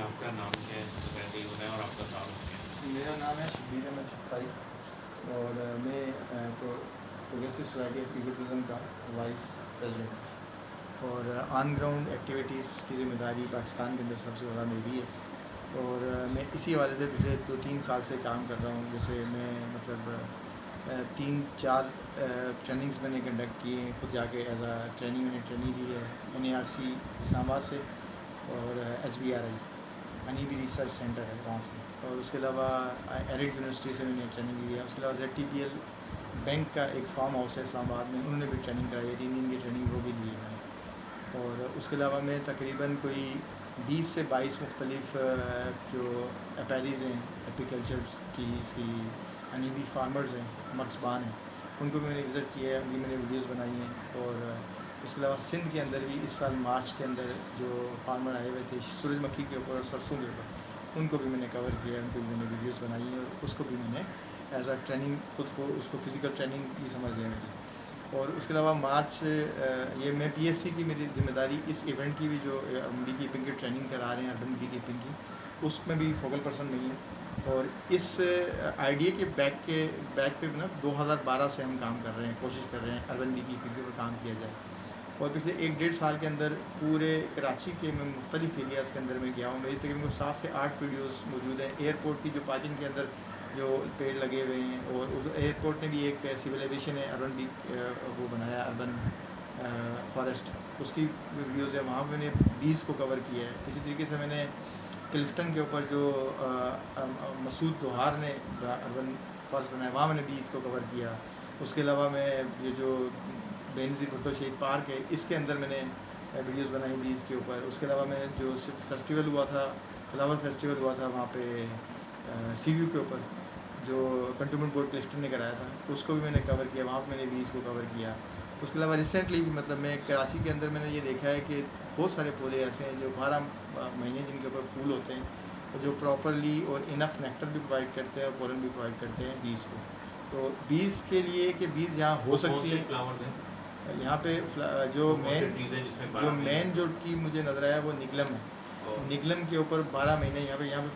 आपका नाम क्या है, सबसे पहले ये बताएं, और आपका तारुफ क्या है? मेरा नाम है शब्बीर अहमद चगताई और मैं प्रोग्रेसिव सोसाइटी ऑफ पीपल्ज़म का वाइस प्रेसिडेंट और ऑन ग्राउंड एक्टिविटीज़ की ज़िम्मेदारी पाकिस्तान के अंदर सबसे ज़्यादा मेरी है। और मैं इसी हवाले से पिछले 2-3 साल से काम कर रहा हूँ। जैसे मैं मतलब 3-4 ट्रेनिंग्स मैंने कंडक्ट किए हैं, खुद जाके एज आ ट्रेनिंग मैंने ट्रेनिंग दी है NARC इस्लामाबाद से और HBRI हनी भी रिसर्च सेंटर है वहाँ से, और उसके अलावा एरिड यूनिवर्सिटी से मैंने ट्रेनिंग ली है। उसके अलावा ZTPL बैंक का एक फार्म हाउस है इस्लामाबाद में, उन्होंने भी ट्रेनिंग कराई है, 3 दिन की ट्रेनिंग वो भी ली है मैंने। और उसके अलावा मैं तकरीबन कोई 20 से 22 मुख्तलिफ जो अपैरीज़ हैं एपीकल्चर की, इसकी हनी भी फार्मर्स हैं, मर्सबान हैं, उनको भी मैंने विज़िट किया है, उनकी मैंने वीडियोज़ बनाई हैं। और उसके अलावा सिंध के अंदर भी इस साल मार्च के अंदर जो फार्मर आए हुए थे सूरजमुखी के ऊपर और सरसों के ऊपर, उनको भी मैंने कवर किया है, उनको भी मैंने वीडियोज़ बनाई हैं, और उसको भी मैंने एज आ ट्रेनिंग खुद को उसको फ़िज़िकल ट्रेनिंग भी समझ लेने की। और उसके अलावा मार्च ये मैं PSC की मेरी जिम्मेदारी इस इवेंट की भी, जो बी कीपिंग की ट्रेनिंग करा रहे हैं अर्बन बी कीपिंग की, उसमें भी फोकल पर्सन नहीं है। और इस आइडिया के बैक पे ना 2012 से हम काम कर रहे हैं, कोशिश कर रहे हैं अर्बन बी कीपिंग के ऊपर काम किया जाए। और पिछले 1-1.5 साल के अंदर पूरे कराची के मैं मुख्तलिफ एरियाज़ के अंदर में गया हूँ। मेरी तकरीबन 7 से 8 वीडियोस मौजूद हैं। एयरपोर्ट की जो पार्किंग के अंदर जो पेड़ लगे हुए हैं, और उस एयरपोर्ट ने भी एक सिविलाइजेशन है अर्बन बी वो बनाया अर्बन फॉरेस्ट, उसकी वीडियोज़ है, वहाँ मैंने बीज को कवर किया है। इसी तरीके से मैंने क्लिफ्टन के ऊपर जो मसूद दोहार ने अर्बन फॉरेस्ट बनाया, वहाँ मैंने बीज को कवर किया। उसके अलावा मैं ये जो बेनज़ीर भुट्टो शहीद पार्क है, इसके अंदर मैंने वीडियोज़ बनाई बीज के ऊपर। उसके अलावा मैं जो फेस्टिवल हुआ था, फ्लावर फेस्टिवल हुआ था वहाँ पे CU के ऊपर, जो कंटोनमेंट बोर्ड क्लिफ्टन ने कराया था, उसको भी मैंने कवर किया, वहाँ पर मैंने बीज को कवर किया। उसके अलावा रिसेंटली भी मतलब मैं कराची के अंदर मैंने ये देखा है कि बहुत सारे पौधे ऐसे हैं जो 12 महीने जिनके ऊपर फूल होते हैं, और जो प्रॉपरली और इनफ नेक्टर भी प्रोवाइड करते हैं और पोलन भी प्रोवाइड करते हैं बीज को। तो बीज के लिए कि बीज यहाँ हो सकती है, फ्लावर हैं यहाँ पे जो मेन जो ट्री मुझे नज़र आया वो निगलम है। निगलम के ऊपर 12 महीने यहाँ पे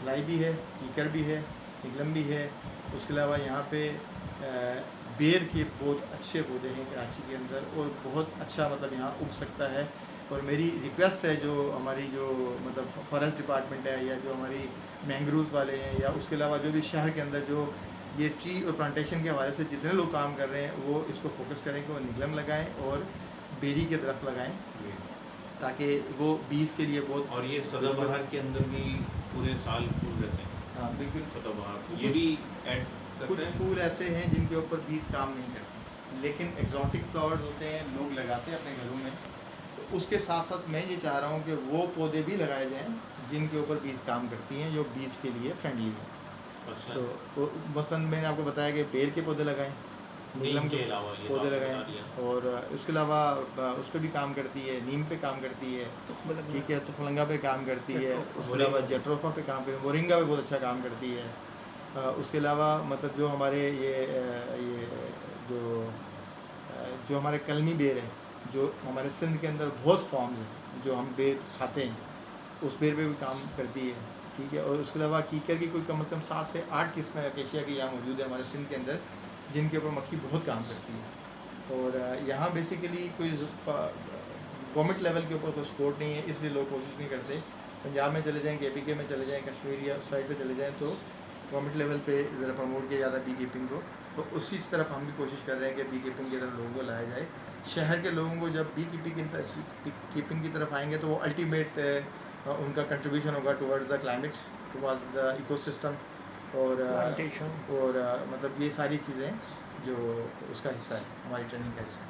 फ्लाई भी है, कीकर भी है, निगलम भी है। उसके अलावा यहाँ पे बेर के बहुत अच्छे पौधे हैं कराची के अंदर, और बहुत अच्छा मतलब यहाँ उग सकता है। और मेरी रिक्वेस्ट है जो हमारी जो मतलब फॉरेस्ट डिपार्टमेंट है, या जो हमारी मैंग्रोव वाले हैं, या उसके अलावा जो भी शहर के अंदर जो ये ट्री और प्लांटेशन के हवाले से जितने लोग काम कर रहे हैं, वो इसको फोकस करें कि वो निगलम लगाएं और बेरी के तरफ लगाएं, ताकि वो बीज के लिए बहुत। और ये सदाबहार के अंदर भी पूरे साल फूल रहते हैं। हाँ बिल्कुल, सदाबहार ये भी ऐड कुछ फूल ऐसे हैं जिनके ऊपर बीज काम नहीं करते, लेकिन एग्जॉटिक फ्लावर्स होते हैं, लोग लगाते हैं अपने घरों में। तो उसके साथ साथ मैं ये चाह रहा हूँ कि वो पौधे भी लगाए जाएँ जिनके ऊपर बीज काम करती हैं, जो बीज के लिए फ्रेंडली हैं। तो मसलन मैंने आपको बताया कि बेर के पौधे लगाएं, नीलम के अलावा पौधे लगाएं, और उसके अलावा उस पर भी काम करती है, नीम पे काम करती है, ठीक है, तुफलंगा पे काम करती है, उसके अलावा जेट्रोफा पे काम करती है, मोरिंगा पे बहुत अच्छा काम करती है। उसके अलावा मतलब जो हमारे ये जो हमारे कलमी बेर हैं, जो हमारे सिंध के अंदर बहुत फॉर्म्स हैं जो हम बेर खाते हैं, उस बेर पे भी काम करती है, ठीक है। और उसके अलावा कीकर की कोई कम से कम 7 से 8 किस्में अकेशिया की यहाँ मौजूद है हमारे सिंध के अंदर, जिनके ऊपर मक्खी बहुत काम करती है। और यहाँ बेसिकली कोई गवर्नमेंट लेवल के ऊपर कोई सपोर्ट नहीं है, इसलिए लोग कोशिश नहीं करते। पंजाब में चले जाएँ, KPK में चले जाएँ, कश्मीर या उस साइड पर चले जाएँ, तो गवर्नमेंट लेवल पे ज़रा प्रमोट किया जाता है बी कीपिंग को। तो उसी तरफ हम भी कोशिश कर रहे हैं कि बी कीपिंग की तरफ लोगों को लाया जाए। शहर के लोगों को जब बी कीपिंग की तरफ आएंगे, तो वो अल्टीमेट उनका कंट्रीब्यूशन होगा towards the climate, towards the ecosystem, और मतलब ये सारी चीज़ें जो उसका हिस्सा है, हमारी ट्रेनिंग का हिस्सा है।